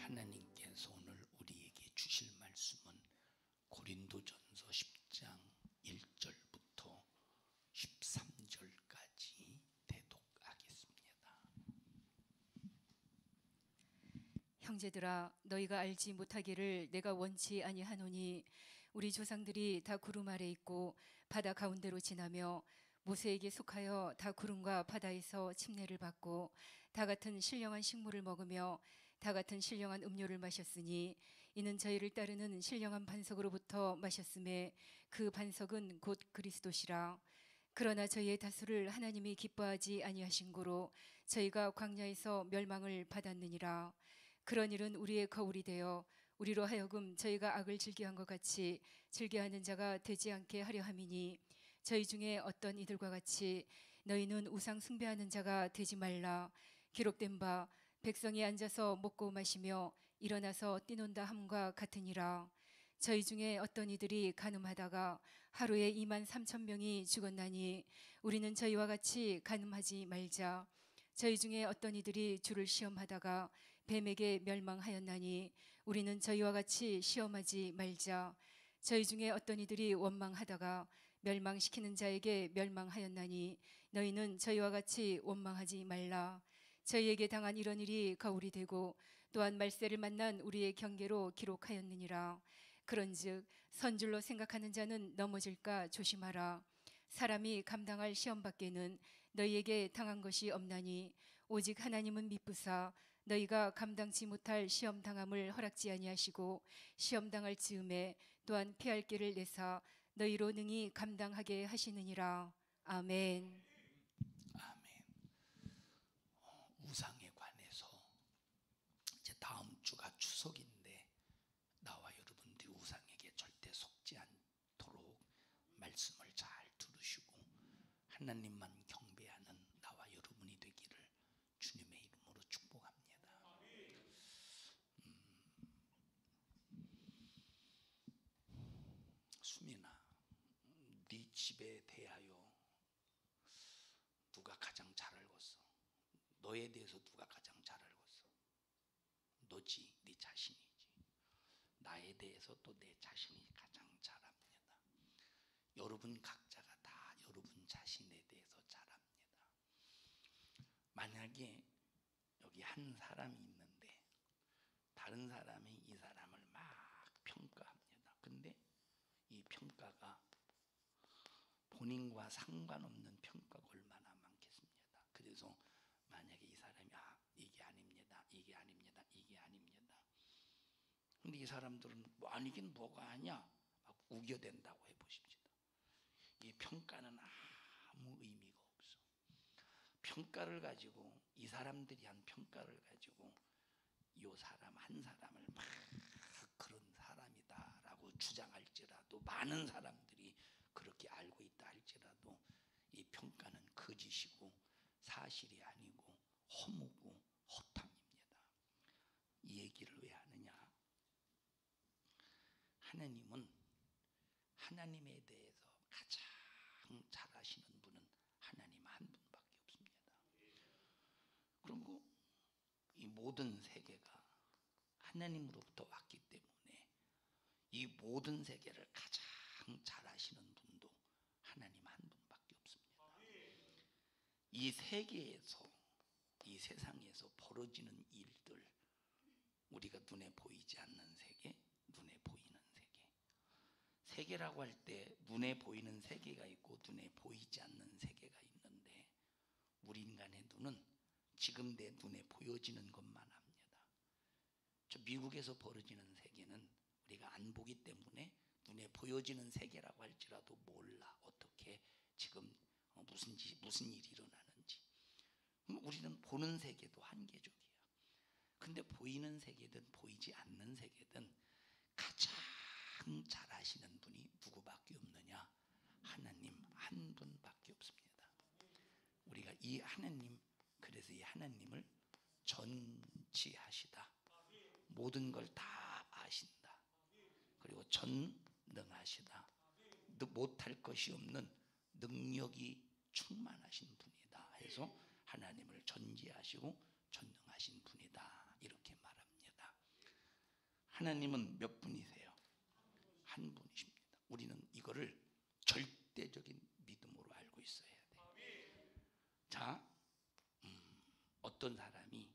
하나님께서 오늘 우리에게 주실 말씀은 고린도전서 10장 1절부터 13절까지 대독하겠습니다. 형제들아, 너희가 알지 못하기를 내가 원치 아니하노니 우리 조상들이 다 구름 아래 있고 바다 가운데로 지나며 모세에게 속하여 다 구름과 바다에서 침례를 받고 다 같은 신령한 식물을 먹으며 다 같은 신령한 음료를 마셨으니 이는 저희를 따르는 신령한 반석으로부터 마셨음에 그 반석은 곧 그리스도시라. 그러나 저희의 다수를 하나님이 기뻐하지 아니하신 고로 저희가 광야에서 멸망을 받았느니라. 그런 일은 우리의 거울이 되어 우리로 하여금 저희가 악을 즐겨한 것 같이 즐겨하는 자가 되지 않게 하려 함이니 저희 중에 어떤 이들과 같이 너희는 우상 숭배하는 자가 되지 말라. 기록된 바 백성이 앉아서 먹고 마시며 일어나서 뛰논다 함과 같으니라. 저희 중에 어떤 이들이 간음하다가 하루에 23,000명이 죽었나니 우리는 저희와 같이 간음하지 말자. 저희 중에 어떤 이들이 주를 시험하다가 뱀에게 멸망하였나니 우리는 저희와 같이 시험하지 말자. 저희 중에 어떤 이들이 원망하다가 멸망시키는 자에게 멸망하였나니 너희는 저희와 같이 원망하지 말라. 저희에게 당한 이런 일이 거울이 되고 또한 말세를 만난 우리의 경계로 기록하였느니라. 그런즉 선줄로 생각하는 자는 넘어질까 조심하라. 사람이 감당할 시험 밖에는 너희에게 당한 것이 없나니 오직 하나님은 미쁘사 너희가 감당치 못할 시험 당함을 허락지 아니하시고 시험 당할 즈음에 또한 피할 길을 내사 너희로 능히 감당하게 하시느니라. 아멘. 아멘. 우상에 관해서 이제 다음 주가 추석인데 나와 여러분들이 우상에게 절대 속지 않도록 말씀을 잘 들으시고 하나님만 경배하는 나와 여러분이 되기를 주님의 이름으로 축복합니다. 수민아, 네 집에 대하여 누가 가장 잘 알겠어? 너에 대해서 누가 가장 잘 알겠어? 너지, 네 자신이지. 나에 대해서 또 내 자신이 가장 잘 압니다. 여러분 각자가 다 여러분 자신에 대해서 잘 압니다. 만약에 여기 한 사람이 있는데 다른 사람이 이 사람을 막 평가합니다. 근데 이 평가가 본인과 상관없는 평가가 얼마나 많겠습니까? 그래서 만약에 이 사람이 이게 아닙니다, 이게 아닙니다, 이게 아닙니다. 근데 이 사람들은 뭐 아니긴 뭐가 아니야 막 우겨댄다고 해보십시다. 이 평가는 아무 의미가 없어. 평가를 가지고 이 사람들이 한 평가를 가지고 이 사람 한 사람을 막 그런 사람이다라고 주장할지라도 많은 사람들이 그렇게 알고 있다 할지라도 이 평가는 거짓이고 사실이 아니고 허무고 허탕입니다. 이 얘기를 왜 하느냐? 하나님은 하나님에 대해서 가장 잘 아시는 분은 하나님 한 분밖에 없습니다. 그리고 이 모든 세계가 하나님으로부터 왔기 때문에 이 모든 세계를 가장 잘 아시는 분도 하나님 한 분밖에 없습니다. 이 세계에서 이 세상에서 벌어지는 일들, 우리가 눈에 보이지 않는 세계, 눈에 보이는 세계. 세계라고 할 때 눈에 보이는 세계가 있고 눈에 보이지 않는 세계가 있는데 우리 인간의 눈은 지금 내 눈에 보여지는 것만 합니다. 저 미국에서 벌어지는 세계는 우리가 안 보기 때문에 눈에 보여지는 세계라고 할지라도 몰라. 어떻게 지금 무슨 일이 일어나는지. 우리는 보는 세계도 한계적이야. 근데 보이는 세계든 보이지 않는 세계든 가장 잘 아시는 분이 누구밖에 없느냐? 하나님 한 분밖에 없습니다. 우리가 이 하나님, 그래서 이 하나님을 전지하시다, 모든 걸 다 아신다, 그리고 전능하시다, 못할 것이 없는 능력이 충만하신 분이다 해서 하나님을 전지하시고 전능하신 분이다 이렇게 말합니다. 하나님은 몇 분이세요? 한 분이십니다. 우리는 이거를 절대적인 믿음으로 알고 있어야 돼. 자, 어떤 사람이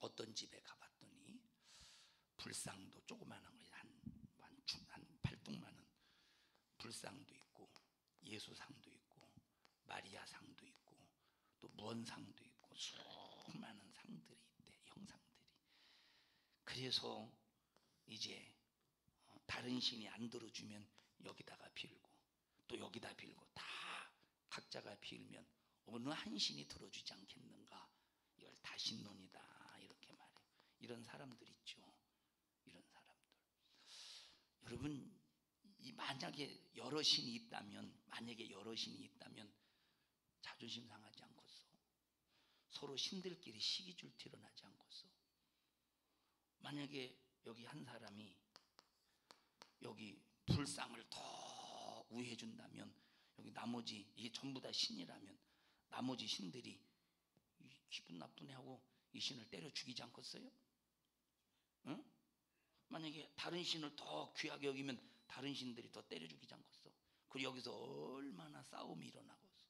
어떤 집에 가봤더니 불상도 조그마한 거 한 팔뚝만한 불상도 있고 예수상도 있고 마리아상도 있고 또 무언상도 있고 수많은 상들이 있대, 형상들이. 그래서 이제 다른 신이 안 들어주면 여기다가 빌고 또 여기다 빌고 다 각자가 빌면 어느 한 신이 들어주지 않겠는가. 이걸 다신론이다 이렇게 말해요. 이런 사람들 있죠. 이런 사람들. 여러분, 만약에 여러 신이 있다면 자존심 상하지 않겠어? 서로 신들끼리 시기줄 드러나지 않겠어? 만약에 여기 한 사람이 여기 불상을 더 우회해준다면 여기 나머지 이게 전부 다 신이라면 나머지 신들이 기분 나쁘네 하고 이 신을 때려 죽이지 않겠어요? 응? 만약에 다른 신을 더 귀하게 여기면 다른 신들이 더 때려 죽이지 않겠어? 그리고 여기서 얼마나 싸움이 일어나겠어?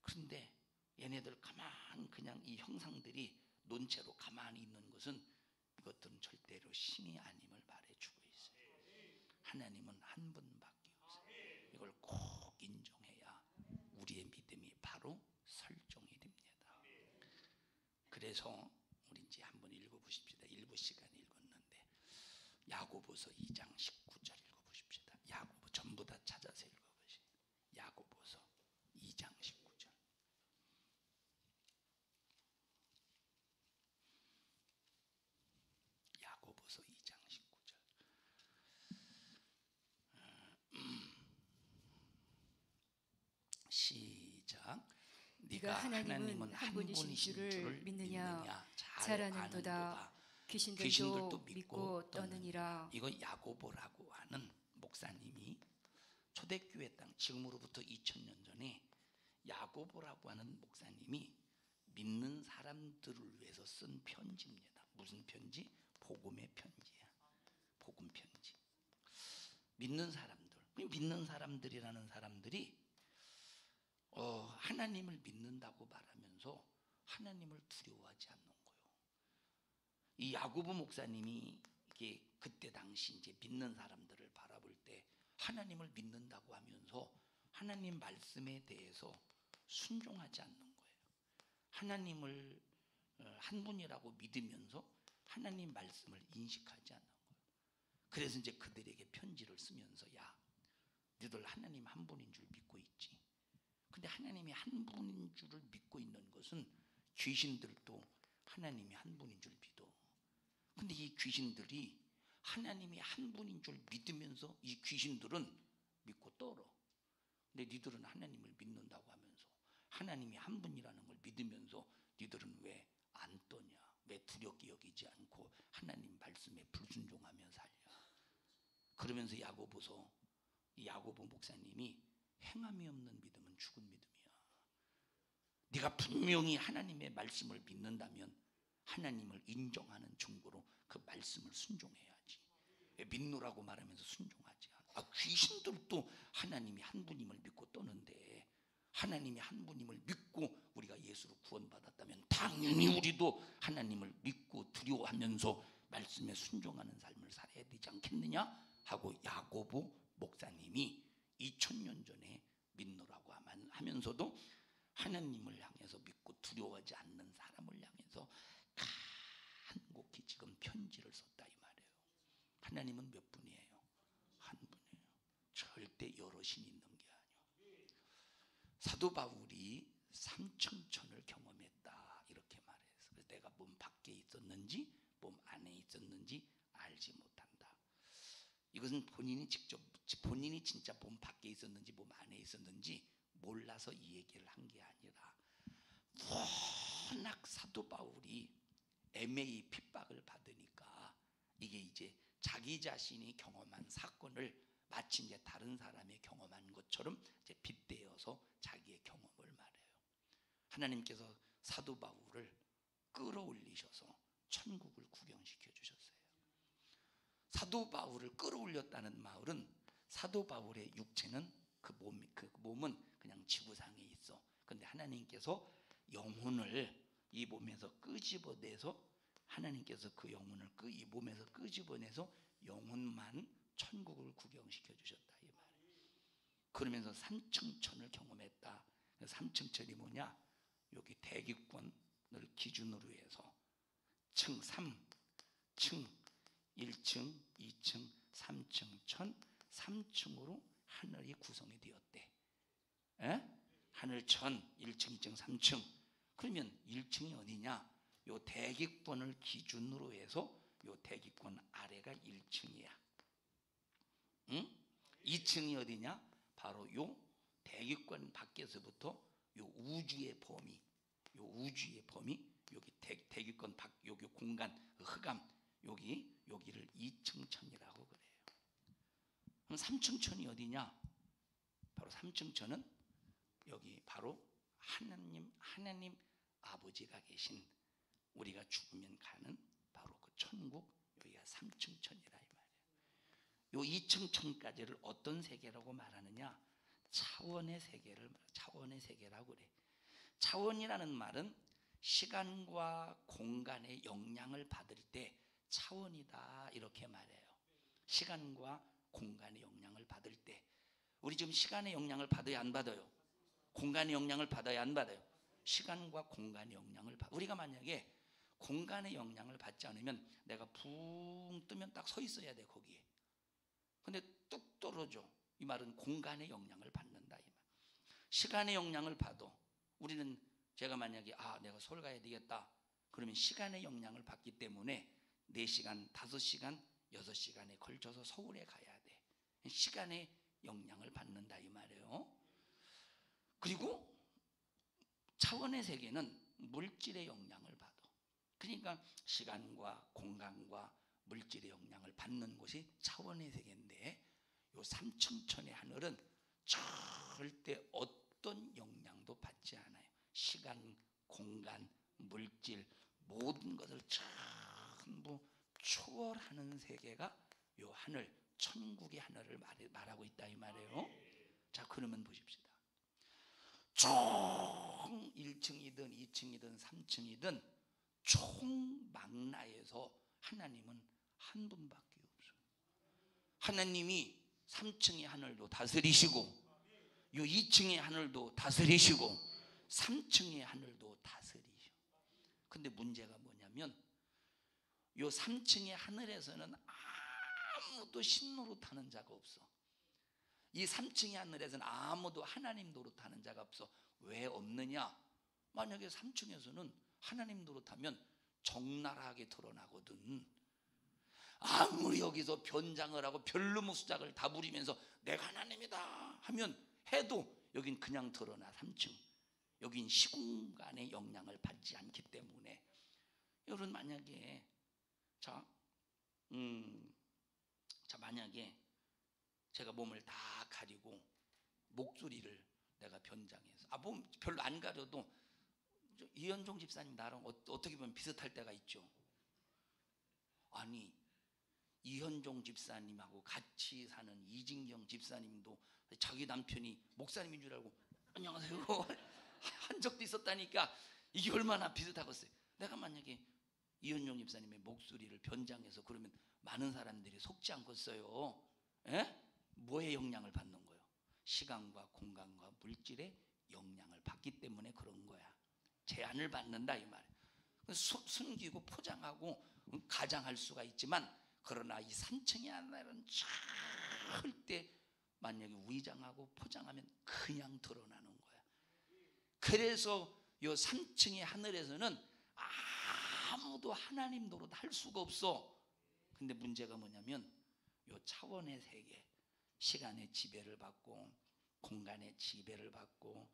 그런데 얘네들 그냥 이 형상들이 논체로 가만히 있는 것은 이것들은 절대로 신이 아님을 말해주고 있어요. 하나님은 한 분밖에 없어요. 이걸 꼭 인정해야 우리의 믿음이 바로 설정이 됩니다. 그래서 우리 이제 한번 읽어보십시다. 일부 시간 읽었는데 야고보서 2장 19절 읽어보십시다. 야고보 전부 다 찾아서 읽어보세요. 야고보서 2장 19절. 야고보서 2장 19절. 시작. 네가 하나님은 한 분이신 줄을 믿느냐? 잘 아는도다. 귀신들도 믿고 떠느니라. 이거 야고보라고 하는 목사님이 초대교회 땅 지금으로부터 2000년 전에 야고보라고 하는 목사님이 믿는 사람들을 위해서 쓴 편지입니다. 무슨 편지? 복음의 편지야. 복음 편지. 믿는 사람들이라는 사람들이 하나님을 믿는다고 말하면서 하나님을 두려워하지 않는 거예요. 이 야고보 목사님이 이게 그때 당시 이제 믿는 사람들을 바라볼 때 하나님을 믿는다고 하면서 하나님 말씀에 대해서 순종하지 않는 거예요. 하나님을 한 분이라고 믿으면서 하나님 말씀을 인식하지 않는 거예요. 그래서 이제 그들에게 편지를 쓰면서 야, 너희들 하나님 한 분인 줄 믿고 있지. 근데 하나님이 한 분인 줄을 믿고 있는 것은 귀신들도 하나님이 한 분인 줄 믿어. 근데 이 귀신들이 하나님이 한 분인 줄 믿으면서 이 귀신들은 믿고 떨어. 근데 니들은 하나님을 믿는다고 하면서 하나님이 한 분이라는 걸 믿으면서 니들은 왜 안 떠냐? 왜 두렵게 여기지 않고 하나님 말씀에 불순종하며 살냐? 그러면서 야고보 목사님이 행함이 없는 믿음은 죽은 믿음이야. 네가 분명히 하나님의 말씀을 믿는다면 하나님을 인정하는 증거로 그 말씀을 순종해야지. 믿노라고 말하면서 순종하지 않아. 귀신들도 하나님이 한 분임을 믿고 떠는데 하나님이 한 분임을 믿고 우리가 예수로 구원받았다면 당연히 우리도 하나님을 믿고 두려워하면서 말씀에 순종하는 삶을 살아야 되지 않겠느냐 하고 야고보 목사님이 2000년 전에 믿노라고 하면서도 하나님을 향해서 믿고 두려워하지 않는 사람을 향해서 간곡히 지금 편지를 썼다 이 말이에요. 하나님은 몇 분이에요? 한 분이에요. 절대 여러 신이 있는 게 아니에요. 사도 바울이 삼층천을 경험했다 이렇게 말해서 그래서 내가 몸 밖에 있었는지 몸 안에 있었는지 알지 못한다. 이것은 본인이 진짜 몸 밖에 있었는지 몸 안에 있었는지 몰라서 이 얘기를 한 게 아니라 워낙 사도 바울이 애매히 핍박을 받으니까 이게 이제 자기 자신이 경험한 사건을 마치 이제 다른 사람이 경험한 것처럼 이제 빗대어서 자기의 경험을 말해요. 하나님께서 사도 바울을 끌어올리셔서 천국을 구경시켜 주셨어요. 사도 바울을 끌어올렸다는 말은 사도 바울의 육체는 그 몸은 그냥 지구상에 있어. 근데 하나님께서 영혼을 이 몸에서 끄집어내서 하나님께서 그 영혼을 이 몸에서 끄집어내서 영혼만 천국을 구경시켜 주셨다 이 말이에요. 그러면서 삼층천을 경험했다. 삼층천이 뭐냐? 여기 대기권을 기준으로 해서 층 3층 1층 2층 3층 천 3층으로 하늘이 구성이 되었대. 하늘천 1층 2층 3층. 그러면 1층이 어디냐? 요 대기권을 기준으로 해서 요 대기권 아래가 1층이야. 응? 2층이 어디냐? 바로 요 대기권 밖에서부터 요 우주의 범위, 여기 대기권 밖 여기 공간 흑암 여기를 2층천이라고 그래요. 그럼 3층천이 어디냐? 바로 3층천은 여기 바로 하나님 아버지가 계신 우리가 죽으면 가는 바로 그 천국 여기가 3층천이라 이 말이에요. 요 2층천까지를 어떤 세계라고 말하느냐? 차원의 세계라고 그래. 차원이라는 말은 시간과 공간의 영향을 받을 때 차원이다 이렇게 말해요. 시간과 공간의 영향을 받을 때 우리 지금 시간의 영향을 받아야 안 받아요? 공간의 영향을 받아야 안 받아요? 시간과 공간의 영향을 우리가 만약에 공간의 영향을 받지 않으면 내가 붕 뜨면 딱 서 있어야 돼 거기에. 근데 뚝 떨어져. 이 말은 공간의 영향을 받는다 이 말. 시간의 영향을 받아. 우리는 제가 만약에 내가 서울 가야 되겠다. 그러면 시간의 영향을 받기 때문에 4시간, 5시간, 6시간에 걸쳐서 서울에 가야 돼. 시간의 영향을 받는다 이 말이에요. 그리고 차원의 세계는 물질의 영향을 받아. 그러니까 시간과 공간과 물질의 영향을 받는 곳이 차원의 세계인데 요 3층천의 하늘은 절대 어떤 영향도 받지 않아요. 시간, 공간, 물질 모든 것을 전부 초월하는 세계가 요 하늘, 천국의 하늘을 말하고 있다 이 말이에요. 자, 그러면 보십시다. 총 1층이든 2층이든 3층이든 총망라에서 하나님은 한 분밖에 없어요. 하나님이 3층의 하늘도 다스리시고 요 2층의 하늘도 다스리시고 3층의 하늘도 다스리시고. 근데 문제가 뭐냐면 요 3층의 하늘에서는 아무도 신 노릇하는 자가 없어. 이 3층의 하늘에서는 아무도 하나님 노릇하는 자가 없어. 왜 없느냐? 만약에 3층에서는 하나님 노릇하면 적나라하게 드러나거든. 아무리 여기서 변장을 하고 별르무수작을 다 부리면서 내가 하나님이다 하면 해도 여긴 그냥 드러나. 3층 여긴 시공간의 영향을 받지 않기 때문에. 여러분 만약에 만약에 제가 몸을 다 가리고 목소리를 내가 변장해서 몸 별로 안 가려도 이현종 집사님 나랑 어떻게 보면 비슷할 때가 있죠. 아니 이현종 집사님하고 같이 사는 이진경 집사님도 자기 남편이 목사님인 줄 알고 안녕하세요 한 적도 있었다니까. 이게 얼마나 비슷하겠어요. 내가 만약에 이현종 집사님의 목소리를 변장해서 그러면 많은 사람들이 속지 않겠어요. 뭐의 영향을 받는 거예요? 시간과 공간과 물질의 영향을 받기 때문에 그런 거야. 제한을 받는다 이 말이에요. 숨기고 포장하고 가장할 수가 있지만 그러나 이 3층의 하늘은 절대 만약에 위장하고 포장하면 그냥 드러나는 거야. 그래서 요 3층의 하늘에서는 아무도 하나님 노릇 할 수가 없어. 근데 문제가 뭐냐면 요 차원의 세계, 시간의 지배를 받고 공간의 지배를 받고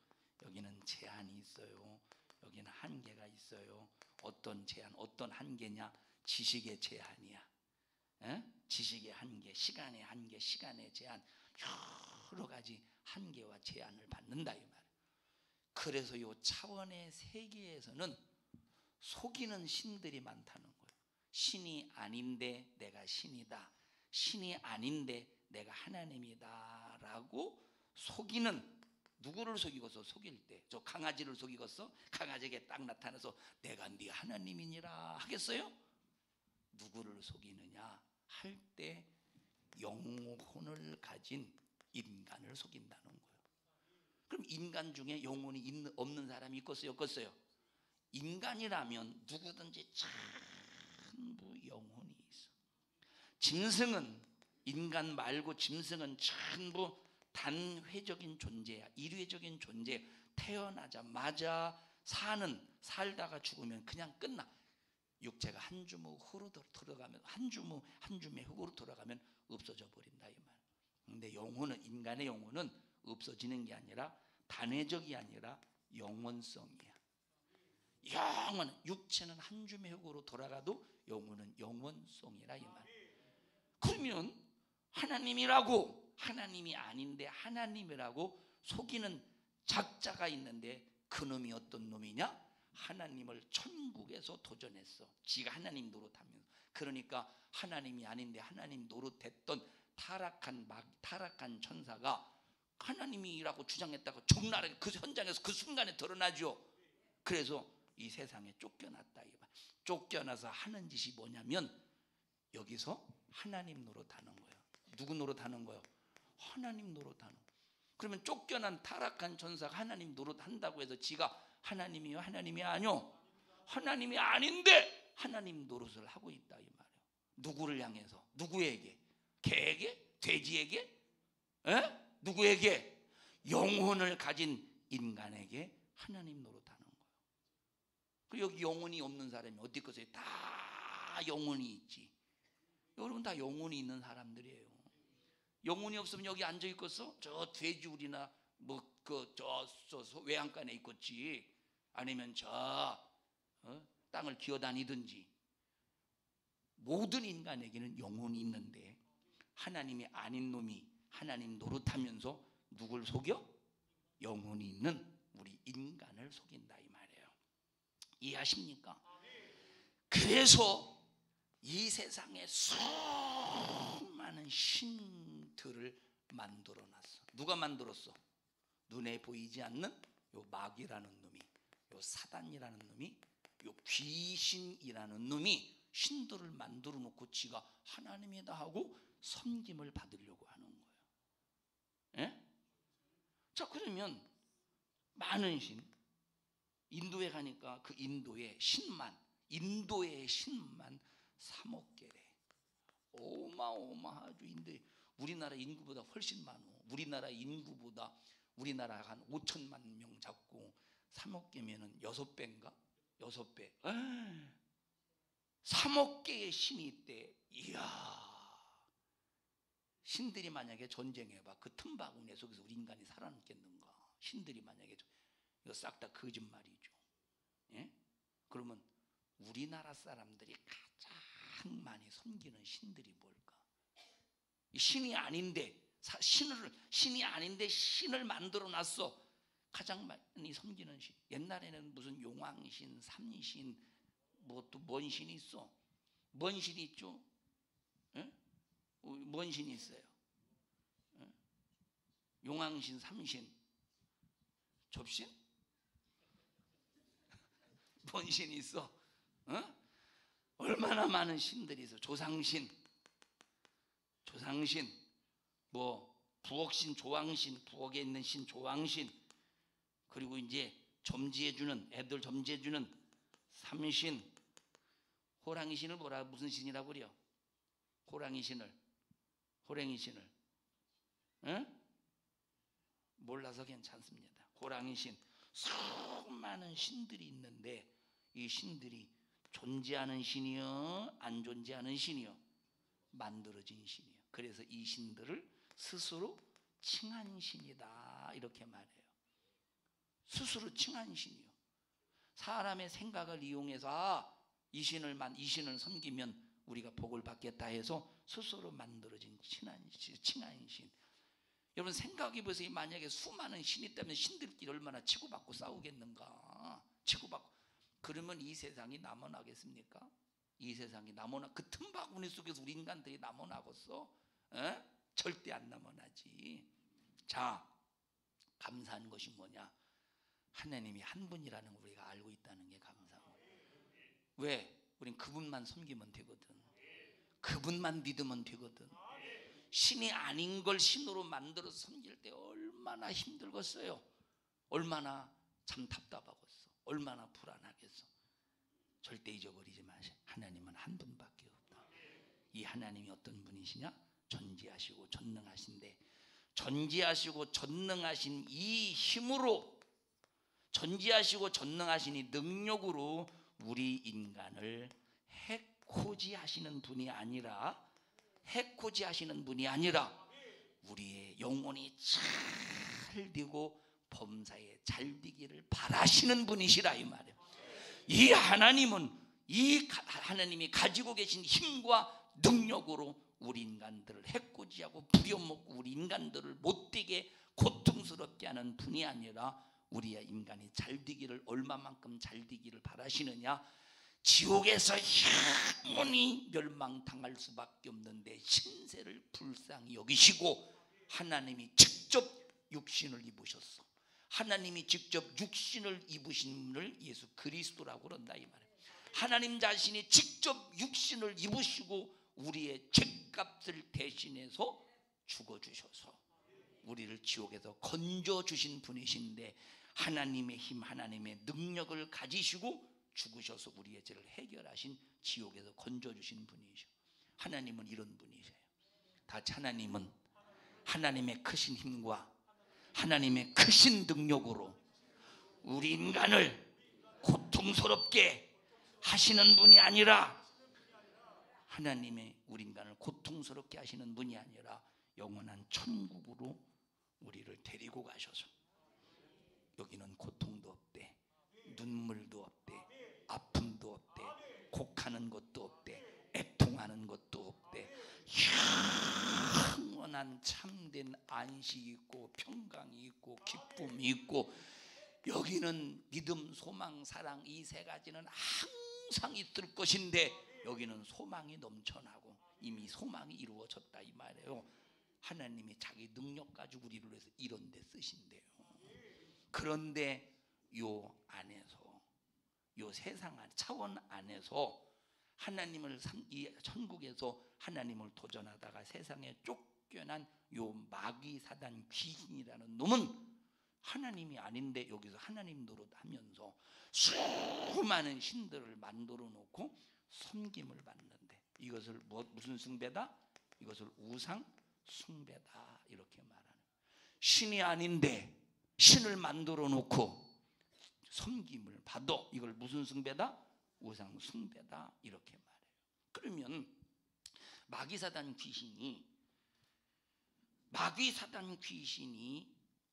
여기는 제한이 있어요. 여기는 한계가 있어요. 어떤 제한, 어떤 한계냐? 지식의 제한이야. 지식의 한계, 시간의 한계, 시간의 제한, 여러 가지 한계와 제한을 받는다 이 말. 그래서 요 차원의 세계에서는 속이는 신들이 많다는 거예요. 신이 아닌데 내가 신이다. 신이 아닌데 내가 하나님이다라고 속이는, 누구를 속이고서 속일 때, 저 강아지를 속이고서 강아지에게 딱 나타나서 내가 네 하나님이니라 하겠어요? 누구를 속이느냐 할 때 영혼을 가진 인간을 속인다는 거예요. 그럼 인간 중에 영혼이 없는 사람이 있겠어요? 없겠어요? 인간이라면 누구든지 전부 영혼이 있어. 짐승은, 인간 말고 짐승은 전부 단회적인 존재야. 일회적인 존재. 태어나자마자 살다가 죽으면 그냥 끝나. 육체가 한 주무 흙으로 들어가면, 한 주매 흙으로 들어가면 없어져 버린다 이 말. 근데 영혼은, 인간의 영혼은 없어지는 게 아니라, 단회적이 아니라 영원성이야. 영원, 육체는 한 줌의 흙으로 돌아가도 영혼은 영원성이라 이 말. 그러면 하나님이라고, 하나님이 아닌데 하나님이라고 속이는 작자가 있는데, 그 놈이 어떤 놈이냐? 하나님을 천국에서 도전했어. 지가 하나님 노릇하면서. 그러니까 하나님이 아닌데 하나님 노릇했던 타락한 천사가 하나님이라고 주장했다가 적나라하게 그 현장에서 그 순간에 드러나죠. 그래서 이 세상에 쫓겨났다. 쫓겨나서 하는 짓이 뭐냐면 여기서 하나님 노릇하는 거예요. 누구 노릇하는 거예요? 하나님 노릇하는 거예요. 그러면 쫓겨난 타락한 천사가 하나님 노릇한다고 해서 지가 하나님이요? 하나님이 아니요? 하나님이 아닌데 하나님 노릇을 하고 있다 이 말이에요. 누구를 향해서? 누구에게? 개에게? 돼지에게? 에? 누구에게? 영혼을 가진 인간에게 하나님 노릇하는 거예요. 그리고 여기 영혼이 없는 사람이 어디 있겠어요? 다 영혼이 있지. 여러분 다 영혼이 있는 사람들이에요. 영혼이 없으면 여기 앉아 있겠어? 저 돼지우리나 뭐 저 외양간에 있겠지. 아니면 땅을 기어다니든지. 모든 인간에게는 영혼이 있는데 하나님이 아닌 놈이 하나님 노릇하면서 누굴 속여? 영혼이 있는 우리 인간을 속인다 이 말이에요. 이해하십니까? 그래서 이 세상에 수많은 신들을 만들어놨어. 누가 만들었어? 눈에 보이지 않는 요 마귀라는 놈이, 요 사단이라는 놈이, 요 귀신이라는 놈이 신들을 만들어 놓고 지가 하나님이다 하고 섬김을 받으려고 하는 거예요. 예? 자, 그러면 많은 신, 인도에 가니까 그 인도의 신만 3억 개래. 어마어마하죠. 인도에 우리나라 인구보다 훨씬 많어. 우리나라 인구보다 우리나라 한 5천만 명 잡고 3억 개면은 6배인가? 6배. 3억 개의 신이 있대. 이야. 신들이 만약에 전쟁해봐. 그 틈바구니 속에서 우리 인간이 살아남겠는가? 신들이 만약에 이거 싹 다 거짓말이죠. 예? 그러면 우리나라 사람들이 가장 많이 섬기는 신들이 뭘까? 신이 아닌데 신을 만들어 놨어. 가장 많이 섬기는 신. 옛날에는 무슨 용왕신, 삼신, 뭐 또 뭔 신이 있어? 뭔 신이 있죠? 예? 뭔 신이 있어요? 예? 용왕신, 삼신, 접신? 뭔 신이 있어? 얼마나 많은 신들이 있어. 조상신, 뭐 부엌신, 조왕신, 부엌에 있는 신 조왕신, 그리고 이제 점지해주는 애들 점지해주는 삼신, 호랑이 신을 무슨 신이라고 그래요? 호랑이 신을 몰라서 괜찮습니다. 호랑이 신, 수많은 신들이 있는데 이 신들이 존재하는 신이요, 안 존재하는 신이요? 만들어진 신이요. 그래서 이 신들을 스스로 칭한 신이다 이렇게 말해요. 스스로 칭한 신이요. 사람의 생각을 이용해서 이 신을 섬기면 우리가 복을 받겠다 해서 스스로 만들어진 칭한 신. 여러분 생각해 보세요. 만약에 수많은 신이 있다면 신들끼리 얼마나 치고받고 싸우겠는가? 치고받고. 그러면 이 세상이 남아나겠습니까? 이 세상이 남어나 그 틈바구니 속에서 우리 인간들이 남어나겠어? 에? 절대 안 남아나지. 자, 감사한 것이 뭐냐? 하나님이 한 분이라는 걸 우리가 알고 있다는 게 감사하고. 왜? 우린 그분만 섬기면 되거든. 그분만 믿으면 되거든. 신이 아닌 걸 신으로 만들어서 섬길 때 얼마나 힘들겠어요. 얼마나 참 답답하겠어. 얼마나 불안하겠어. 절대 잊어버리지 마세요. 하나님은 한 분밖에 없다. 이 하나님이 어떤 분이시냐? 전지하시고 전능하신데, 전지하시고 전능하신 이 힘으로, 전지하시고 전능하신 이 능력으로 우리 인간을 해코지 하시는 분이 아니라, 해코지 하시는 분이 아니라 우리의 영혼이 잘 되고 범사에 잘 되기를 바라시는 분이시라 이 말이에요. 이 하나님은, 이 하나님이 가지고 계신 힘과 능력으로 우리 인간들을 해코지하고 부려먹고 우리 인간들을 못되게 고통스럽게 하는 분이 아니라 우리의 인간이 잘 되기를, 얼마만큼 잘 되기를 바라시느냐? 지옥에서 영원히 멸망당할 수밖에 없는데 신세를 불쌍히 여기시고 하나님이 직접 육신을 입으셨어. 하나님이 직접 육신을 입으신 분을 예수 그리스도라고 그런다 이 말이에요. 하나님 자신이 직접 육신을 입으시고 우리의 죄값을 대신해서 죽어주셔서 우리를 지옥에서 건져주신 분이신데, 하나님의 힘, 하나님의 능력을 가지시고 죽으셔서 우리의 죄를 해결하신, 지옥에서 건져주신 분이시오. 하나님은 이런 분이세요. 다시 하나님은 하나님의 크신 힘과 하나님의 크신 능력으로 우리 인간을 고통스럽게 하시는 분이 아니라, 하나님의 우리 인간을 고통스럽게 하시는 분이 아니라 영원한 천국으로 우리를 데리고 가셔서 여기는 고통도 없대, 눈물도 없대, 아픔도 없대, 곡하는 것도 없대, 애통하는 것도 없대. 영원한 참된 안식이 있고 평강이 있고 기쁨이 있고, 여기는 믿음, 소망, 사랑, 이 세 가지는 항상 있을 것인데 여기는 소망이 넘쳐나고 이미 소망이 이루어졌다 이 말이에요. 하나님이 자기 능력 가지고 우리를 위해서 이런 데 쓰신대요. 그런데 요 안에서, 요 세상 차원 안에서 하나님을, 이 천국에서 하나님을 도전하다가 세상에 쫓겨난 요 마귀 사단 귀신이라는 놈은 하나님이 아닌데 여기서 하나님 노릇하면서 수많은 신들을 만들어 놓고 섬김을 받는데, 이것을 무슨 숭배다? 이것을 우상 숭배다 이렇게 말하는. 신이 아닌데 신을 만들어 놓고 섬김을 받아, 이걸 무슨 숭배다? 우상 숭배다 이렇게 말해요. 그러면 마귀 사단 귀신이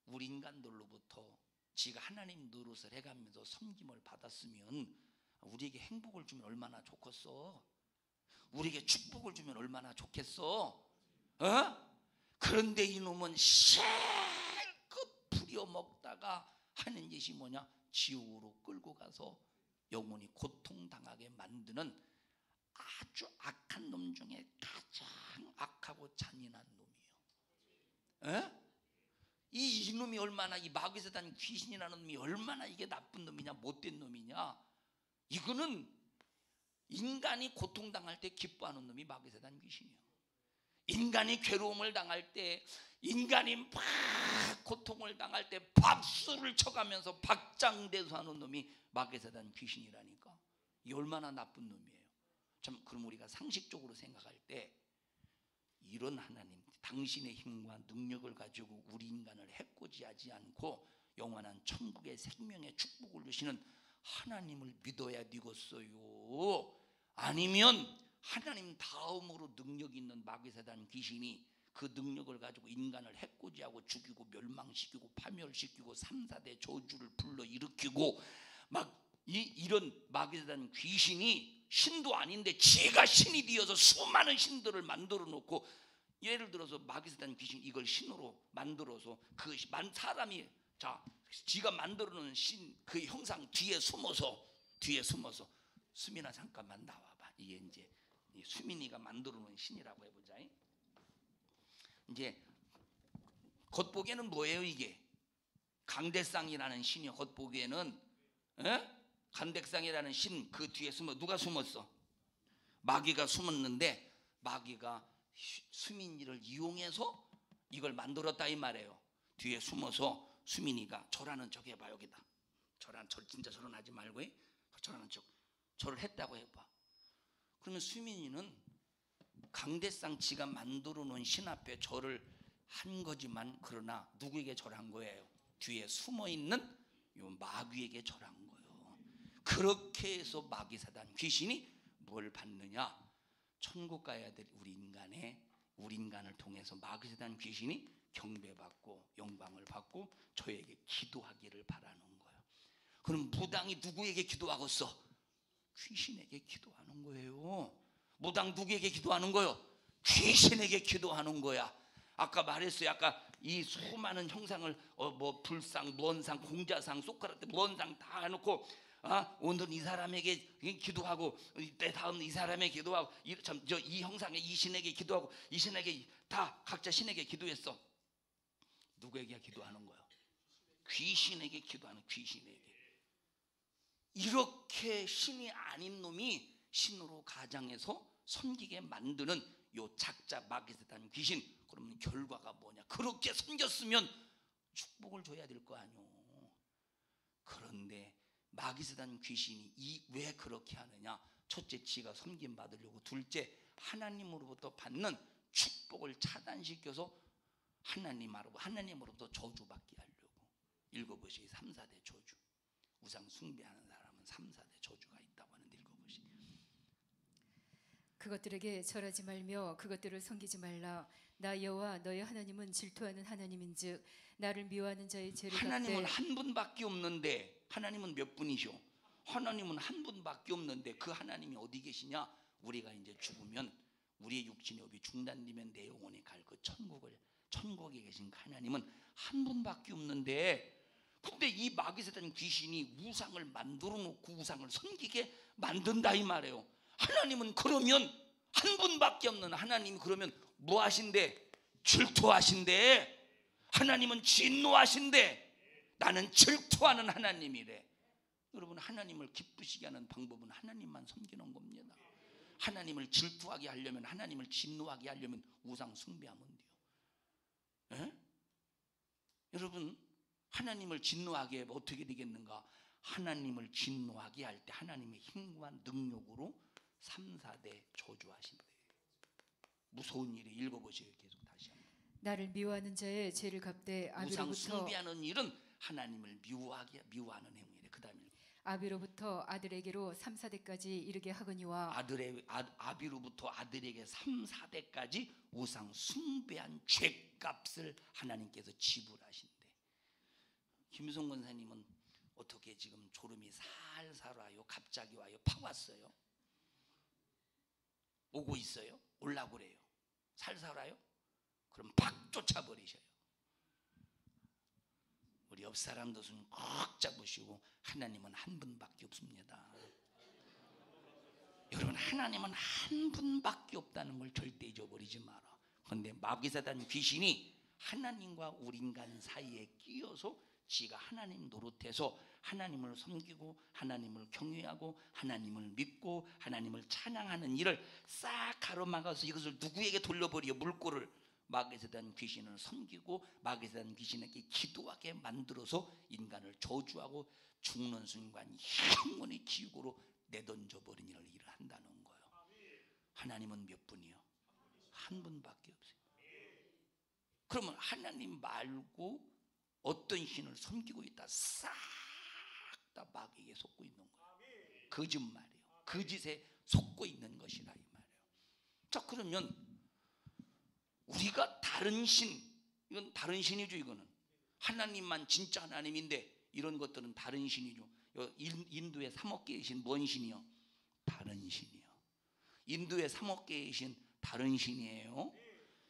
우리 인간들로부터 지가 하나님 노릇을 해가면서 섬김을 받았으면 우리에게 행복을 주면 얼마나 좋겠어? 우리에게 축복을 주면 얼마나 좋겠어? 그런데 이놈은 실컷 부려먹다가 하는 짓이 뭐냐? 지옥으로 끌고 가서 영혼이 고통당하게 만드는 아주 악한 놈 중에 가장 악하고 잔인한 놈이에요. 이놈이 얼마나, 이 마귀사단 귀신이라는 놈이 얼마나 이게 나쁜 놈이냐, 못된 놈이냐. 이거는 인간이 고통당할 때 기뻐하는 놈이 마귀사단 귀신이에요. 인간이 괴로움을 당할 때, 인간이 막 고통을 당할 때 박수를 쳐가면서 박장대소하는 놈이 마귀사단 귀신이라니까. 이 얼마나 나쁜 놈이에요. 참, 그럼 우리가 상식적으로 생각할 때 이런 하나님, 당신의 힘과 능력을 가지고 우리 인간을 해코지하지 않고 영원한 천국의 생명의 축복을 주시는 하나님을 믿어야 되겠어요. 아니면 하나님 다음으로 능력 있는 마귀사단 귀신이 그 능력을 가지고 인간을 해코지하고 죽이고 멸망시키고 파멸시키고 3, 4대 저주를 불러일으키고 막 이런 마귀사단 귀신이 신도 아닌데 지가 신이 되어서 수많은 신들을 만들어 놓고, 예를 들어서 마귀사단 귀신 이걸 신으로 만들어서 그 사람이 지가 만들어 놓은 신 그 형상 뒤에 숨어서 수민아 잠깐만 나와봐. 이게 이제 이 수민이가 만들어 놓은 신이라고 해보자. 이제 겉보기에는 뭐예요? 이게 강대상이라는 신이요. 겉보기에는 강대상이라는 신, 그 뒤에 누가 숨었어? 마귀가 숨었는데 마귀가 수민이를 이용해서 이걸 만들었다 이 말이에요. 뒤에 숨어서 수민이가 절하는 척 해봐. 여기다 절하는 척, 진짜 절은 하지 말고 절하는 척, 절을 했다고 해봐. 그러면 수민이는 강대상 지가 만들어 놓은 신 앞에 절을 한 거지만, 그러나 누구에게 절한 거예요? 뒤에 숨어 있는 요 마귀에게 절한 거예요. 그렇게 해서 마귀 사단 귀신이 뭘 받느냐? 천국 가야 될 우리 인간을 통해서 마귀 사단 귀신이 경배받고 영광을 받고 저에게 기도하기를 바라는 거예요. 그럼 무당이 누구에게 기도하겠어? 귀신에게 기도하는 거예요. 무당 누구에게 기도하는 거예요? 귀신에게 기도하는 거야. 아까 말했어요. 아까 이 수많은 형상을 뭐 불상, 무언상, 공자상, 소크라테 무언상 다 해놓고 오늘 이 사람에게 기도하고 때 다음 이 사람에게 기도하고 이 형상의 이 신에게 기도하고 이 신에게 다 각자 신에게 기도했어. 누구에게 기도하는 거야? 귀신에게 기도하는, 귀신에게. 이렇게 신이 아닌 놈이 신으로 가장해서 섬기게 만드는 요 작자 마귀사단 귀신. 그러면 결과가 뭐냐? 그렇게 섬겼으면 축복을 줘야 될 거 아니오. 그런데 마귀사단 귀신이 왜 그렇게 하느냐? 첫째, 지가 섬김 받으려고. 둘째, 하나님으로부터 받는 축복을 차단시켜서 하나님으로부터 저주받게 하려고. 읽어보시기 3, 4대 저주. 우상 숭배하는 사람은 3, 4대 저주가 있다고 하는데 읽어보시기. 그것들에게 절하지 말며 그것들을 섬기지 말라. 나 여호와 너의 하나님은 질투하는 하나님인즉 나를 미워하는 자의 죄를 갚되. 하나님은 한 분밖에 없는데, 하나님은 몇 분이셔? 하나님은 한 분밖에 없는데 그 하나님이 어디 계시냐? 우리가 이제 죽으면 우리의 육신의 업이 중단되면 내 영혼이 갈 그 천국에 계신 그 하나님은 한 분밖에 없는데, 근데 이 마귀사단 귀신이 우상을 만들어 놓고 우상을 섬기게 만든다 이 말이에요. 하나님은 그러면 한 분밖에 없는 하나님이 그러면 뭐 하신대? 질투하신대. 하나님은 진노하신대. 나는 질투하는 하나님이래. 여러분, 하나님을 기쁘시게 하는 방법은 하나님만 섬기는 겁니다. 하나님을 질투하게 하려면, 하나님을 진노하게 하려면 우상 숭배하면 돼요. 에? 여러분, 하나님을 진노하게 하면 어떻게 되겠는가? 하나님을 진노하게 할 때 하나님의 힘과 능력으로 3, 4대 저주하신대. 무서운 일이. 읽어보세요. 계속 다시 한번. 나를 미워하는 자의 죄를 갚되 우상 아비로부터. 숭배하는 일은 하나님을 미워하는 행위래. 그 다음에 아비로부터 아들에게로 3, 4대까지 이르게 하거니와. 아비로부터 아들에게 3, 4대까지 우상 숭배한 죄값을 하나님께서 지불하신대. 김유성 권사님은 어떻게 지금 졸음이 살살 와요? 갑자기 와요? 팍 왔어요? 오고 있어요? 올라고 그래요? 살살 와요? 그럼 팍 쫓아버리셔요. 우리 옆 사람도 손 꽉 잡으시고, 하나님은 한 분밖에 없습니다. 여러분, 하나님은 한 분밖에 없다는 걸 절대 잊어버리지 마라. 그런데 마귀사단 귀신이 하나님과 우리 인간 사이에 끼어서 지가 하나님 노릇해서 하나님을 섬기고 하나님을 경외하고 하나님을 믿고 하나님을 찬양하는 일을 싹 가로막아서 이것을 누구에게 돌려버려? 물꼬를 마귀사단 귀신을 섬기고 마귀사단 귀신에게 기도하게 만들어서 인간을 저주하고 죽는 순간 영원히 지옥으로 내던져버린 일을 한다는 거예요. 하나님은 몇 분이요? 한 분밖에 없어요. 그러면 하나님 말고 어떤 신을 섬기고 있다, 싹 다 마귀에게 속고 있는 거예요. 거짓말이에요. 거짓에 속고 있는 것이라 이 말이에요. 자, 그러면 우리가 다른 신, 이건 다른 신이죠. 이거는 하나님만 진짜 하나님인데 이런 것들은 다른 신이죠. 인도의 3억 개의 신, 뭔 신이요? 다른 신이요. 인도의 3억 개의 신, 다른 신이에요.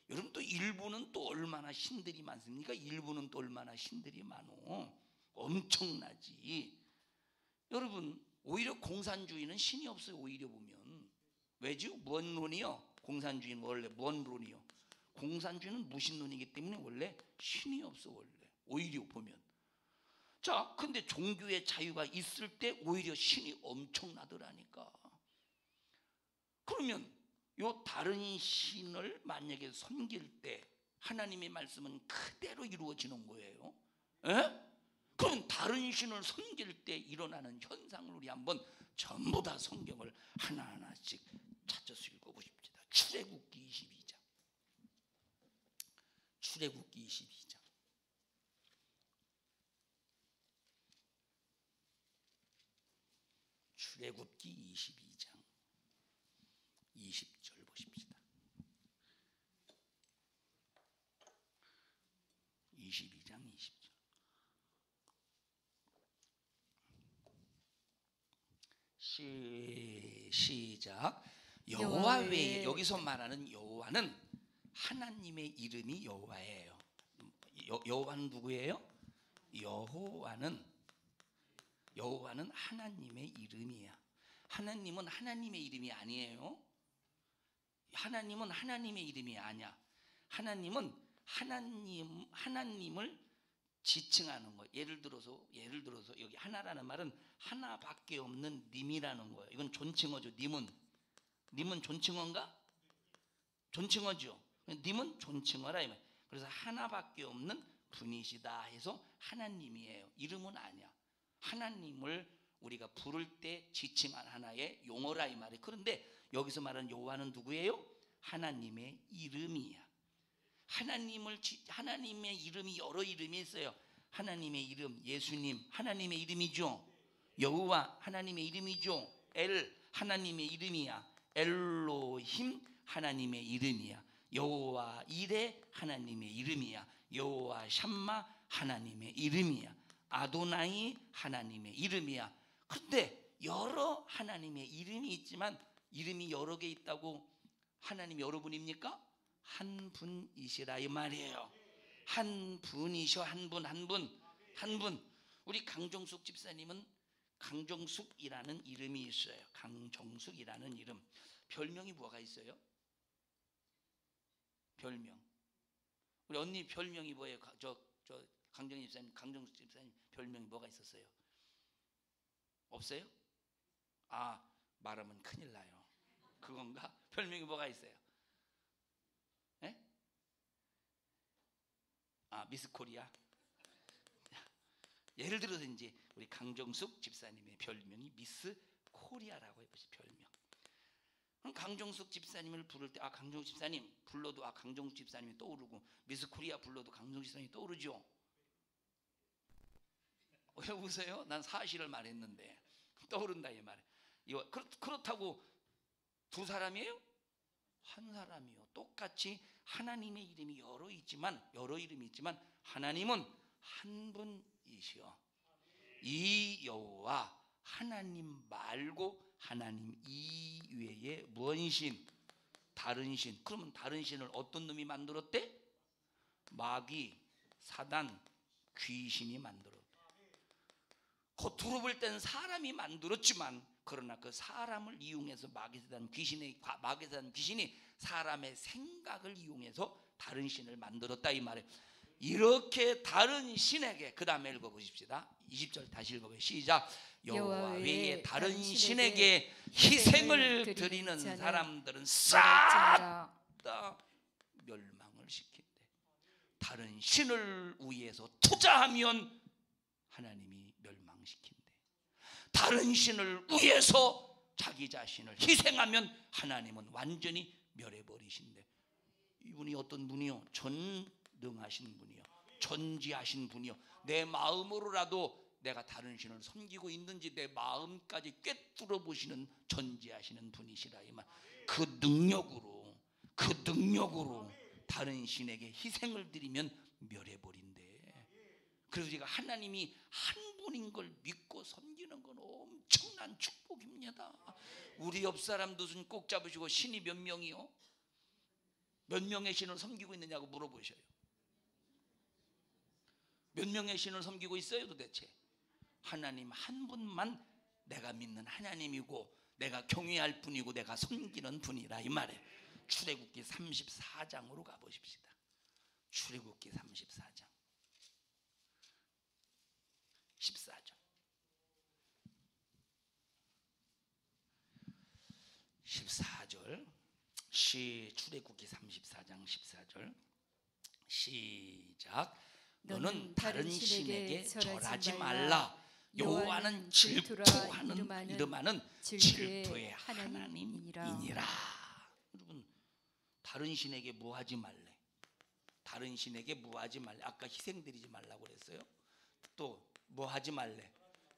여러분, 또 일부는 또 얼마나 신들이 많습니까? 일부는 또 얼마나 신들이 많어. 엄청나지. 여러분, 오히려 공산주의는 신이 없어요. 오히려 보면 왜죠? 무언론이요. 공산주의는 원래 무언론이요. 공산주의는 무신론이기 때문에 원래 신이 없어. 원래 오히려 보면 자, 근데 종교의 자유가 있을 때 오히려 신이 엄청나더라니까. 그러면 요 다른 신을 만약에 섬길 때 하나님의 말씀은 그대로 이루어지는 거예요. 에? 그럼 다른 신을 섬길 때 일어나는 현상을 우리 한번 전부 다 성경을 하나하나씩 찾아서 읽어보십시다. 출애굽기 22장. 출애굽기 22장. 출애굽기 22장 20절 보십시다. 22장 20절. 시작. 여호와 외에, 여기서 말하는 여호와는 하나님의 이름이 여호와예요. 여호와는 누구예요? 여호와는 하나님의 이름이야. 하나님은 하나님의 이름이 아니에요. 하나님은 하나님의 이름이 아니야. 하나님은 하나님을 지칭하는 거. 예를 들어서 여기 하나라는 말은 하나밖에 없는 님이라는 거예요. 이건 존칭어죠. 님은 존칭어인가? 존칭어죠. 님은 존칭어라 이 말. 그래서 하나밖에 없는 분이시다 해서 하나님이에요. 이름은 아니야. 하나님을 우리가 부를 때 지칭한 하나의 용어라 이 말이에요. 그런데 여기서 말하는 여호와는 누구예요? 하나님의 이름이야. 하나님의 이름이 여러 이름이 있어요. 하나님의 이름, 예수님 하나님의 이름이죠. 여호와 하나님의 이름이죠. 엘 하나님의 이름이야. 엘로힘 하나님의 이름이야. 여호와 이레 하나님의 이름이야. 여호와 샴마 하나님의 이름이야. 아도나이 하나님의 이름이야. 그런데 여러 하나님의 이름이 있지만 이름이 여러 개 있다고 하나님 여러분입니까? 한 분이시라 이 말이에요. 한 분이셔. 한 분. 우리 강정숙 집사님은 강정숙이라는 이름이 있어요. 강정숙이라는 이름. 별명이 뭐가 있어요? 별명. 우리 언니 별명이 뭐예요? 저 강정숙 집사님 별명이 뭐가 있었어요? 없어요? 아, 말하면 큰일 나요. 그건가? 별명이 뭐가 있어요? 예? 아, 미스 코리아. 예를 들어서 이제 우리 강정숙 집사님의 별명이 미스 코리아라고 해보시. 별명. 그럼 강정숙 집사님을 부를 때 강정숙 집사님 불러도 강정숙 집사님이 떠오르고 미스 코리아 불러도 강정숙 집사님이 떠오르죠. 왜 웃어요? 난 사실을 말했는데 떠오른다 이 말이에요. 그렇다고 두 사람이에요? 한 사람이요. 똑같이 하나님의 이름이 여러 이름이 있지만 하나님은 한 분이시여. 이 여호와 하나님 말고 하나님 이외에 무언 신? 다른 신. 그러면 다른 신을 어떤 놈이 만들었대? 마귀, 사단, 귀신이 만들었대. 겉으로 볼 땐 사람이 만들었지만 그러나 그 사람을 이용해서 마귀사단 귀신이 사람의 생각을 이용해서 다른 신을 만들었다 이 말이에요. 이렇게 다른 신에게, 그 다음에 읽어보십시다. 20절 다시 읽어보세요. 시작. 여호와 외에 다른 신에게 희생을 드리는 사람들은 싹 다 멸망을 시킨대. 다른 신을 위해서 투자하면 하나님이 멸망시킨대. 다른 신을 위해서 자기 자신을 희생하면 하나님은 완전히 멸해버리신대. 이분이 어떤 분이요? 전능하신 분이요, 전지하신 분이요. 내 마음으로라도 내가 다른 신을 섬기고 있는지 내 마음까지 꿰뚫어 보시는 전지하시는 분이시라 이 말. 그 능력으로 다른 신에게 희생을 드리면 멸해버린대. 그래서 우리가 하나님이 한 분인 걸 믿고 섬기는 건 엄청난 축복입니다. 우리 옆 사람도 손 꼭 잡으시고 신이 몇 명이요? 몇 명의 신을 섬기고 있느냐고 물어보셔요. 몇 명의 신을 섬기고 있어요 도대체? 하나님 한 분만 내가 믿는 하나님이고 내가 경외할 뿐이고 내가 섬기는 분이라 이 말에. 출애굽기 34장으로 가보십시다. 출애굽기 34장 14절 14절 출애굽기 34장 14절 시작. 너는 다른 신에게 절하지 말라. 여호와는 질투하는 이름하는 질투의 하나님이니라. 여러분, 다른 신에게 뭐하지 말래? 다른 신에게 뭐하지 말래? 아까 희생드리지 말라고 그랬어요. 또 뭐하지 말래?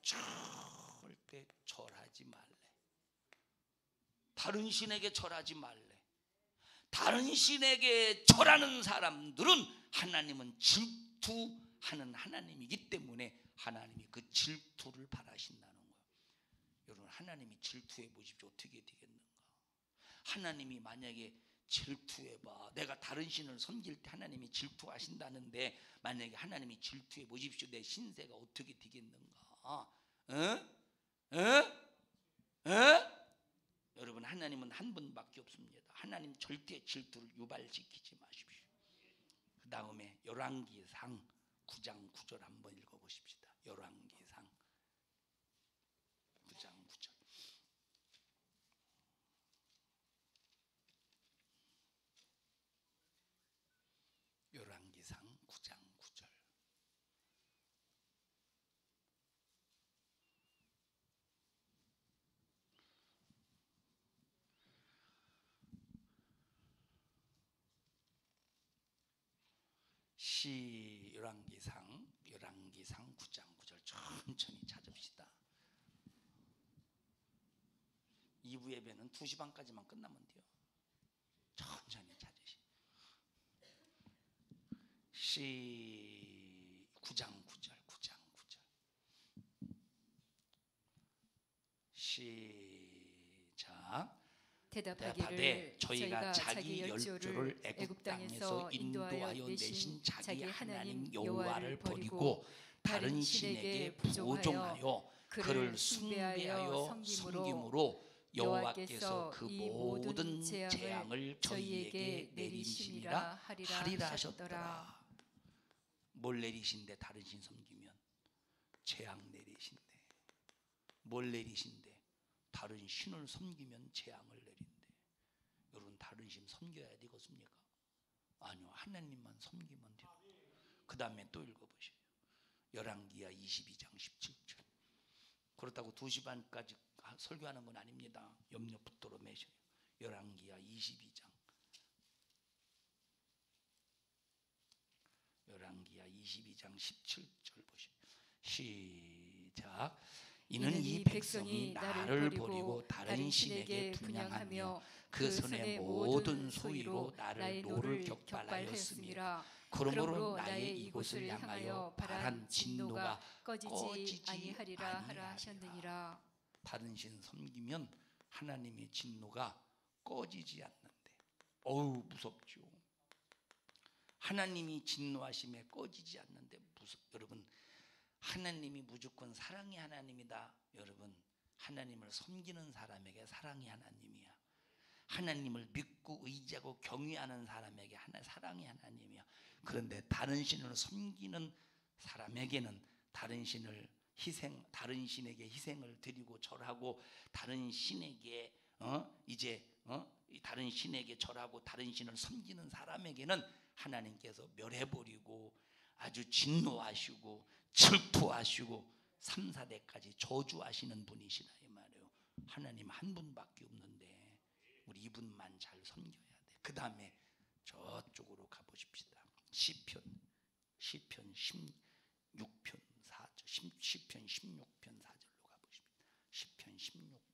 절대 절하지 말래. 다른 신에게 절하지 말래. 다른 신에게 절하는 사람들은 하나님은 질투하는 하나님이기 때문에 하나님이 그 질투를 바라신다는 거예요. 여러분, 하나님이 질투해 보십시오. 어떻게 되겠는가? 하나님이 만약에 질투해봐. 내가 다른 신을 섬길 때 하나님이 질투하신다는데 만약에 하나님이 질투해 보십시오. 내 신세가 어떻게 되겠는가? 여러분, 하나님은 한 분밖에 없습니다. 하나님 절대 질투를 유발시키지 마십시오. 그 다음에 열왕기상 9장 9절 한번 읽어보십시다. 열왕기상 9장 9절. 열왕기상 9장 9절. 열왕기상 9장 9절 천천히 찾읍시다. 2부 예배는 2시 반까지만 끝나면 돼요. 천천히 찾으시. 9장 9절 시작. 대답하기를 저희가 자기 열조를 애굽 땅에서 인도하여 내신 자기 하나님 여호와를 버리고 다른 신에게 부조종하여 그를 숭배하여 섬김으로 여호와께서 그 모든 재앙을 저희에게 내리심이라 하리라 하셨더라. 뭘 내리신대? 다른 신 섬기면 재앙 내리신대. 뭘 내리신대? 다른 신을 섬기면 재앙을 내린대. 여러분, 다른 신 섬겨야 되겠습니까? 아니요, 하나님만 섬기면 돼요. 그 다음에 또 읽어보세요. 열왕기하 22장 17절. 그렇다고 2시 반까지 설교하는 건 아닙니다. 염려 붙들어 매셔요. 열왕기하 22장 17절 보시오. 시작. 이는 이 백성이 나를 버리고 다른 신에게 분향하며 그 손의 모든 소위로 나를 노를 격발하였습니다. 그러므로 나의 이곳을 향하여 발한 진노가 꺼지지 아니하리라 하라 하셨느니라. 다른 신 섬기면 하나님의 진노가 꺼지지 않는데. 어우, 무섭죠. 하나님이 진노하심에 꺼지지 않는데 여러분, 하나님이 무조건 사랑의 하나님이다. 여러분, 하나님을 섬기는 사람에게 사랑의 하나님이야. 하나님을 믿고 의지하고 경외하는 사람에게 사랑의 하나님이야. 그런데 다른 신을 섬기는 사람에게는 다른 신에게 희생을 드리고 절하고 다른 신에게 다른 신에게 절하고 다른 신을 섬기는 사람에게는 하나님께서 멸해버리고 아주 진노하시고 질투하시고 3, 4대까지 저주하시는 분이시라 이 말이에요. 하나님 한 분밖에 없는데 우리 이분만 잘 섬겨야 돼. 그 다음에 저쪽으로 가보십시다. 시편 16편 4절. 시편 16편 4절로 가보십니다. 시편 16편